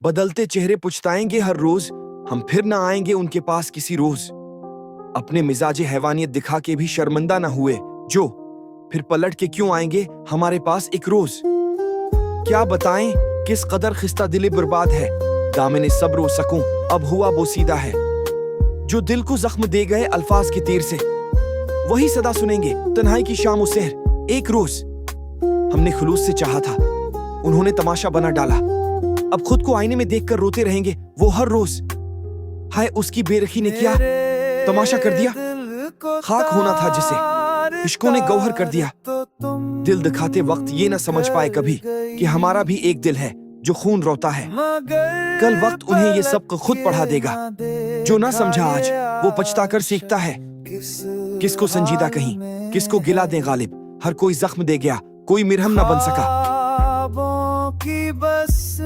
بدلتے چہرے پچھتائیں گے ہر روز، ہم پھر نہ آئیں گے ان کے پاس کسی روز۔ اپنے مزاج حیوانیت دکھا کے بھی شرمندہ نہ ہوئے جو، پھر پلٹ کے کیوں آئیں گے ہمارے پاس ایک روز؟ کیا بتائیں کس قدر خستہ دل برباد ہے، دامن صبر و سکون اب ہوا بوسیدہ ہے۔ جو دل کو زخم دے گئے الفاظ کے تیر سے، وہی صدا سنیں گے تنہائی کی شام و سحر ایک روز۔ ہم نے خلوص سے چاہا تھا، انہوں نے تماشا بنا ڈالا، اب خود کو آئینے میں دیکھ کر روتے رہیں گے وہ ہر روز۔ ہائے اس کی بے رخی نے کیا تماشا کر دیا، خاک ہونا تھا جسے عشقوں نے گوہر کر دیا۔ دل دکھاتے وقت یہ نہ سمجھ پائے کبھی کہ ہمارا بھی ایک دل ہے جو خون روتا ہے۔ کل وقت انہیں یہ سبق خود پڑھا دے گا، جو نہ سمجھا آج وہ پچھتا کر سیکھتا ہے۔ کس کو سنجیدہ کہیں، کس کو گلا دیں غالب، ہر کوئی زخم دے گیا کوئی مرہم نہ بن سکا۔ خوابوں کی بس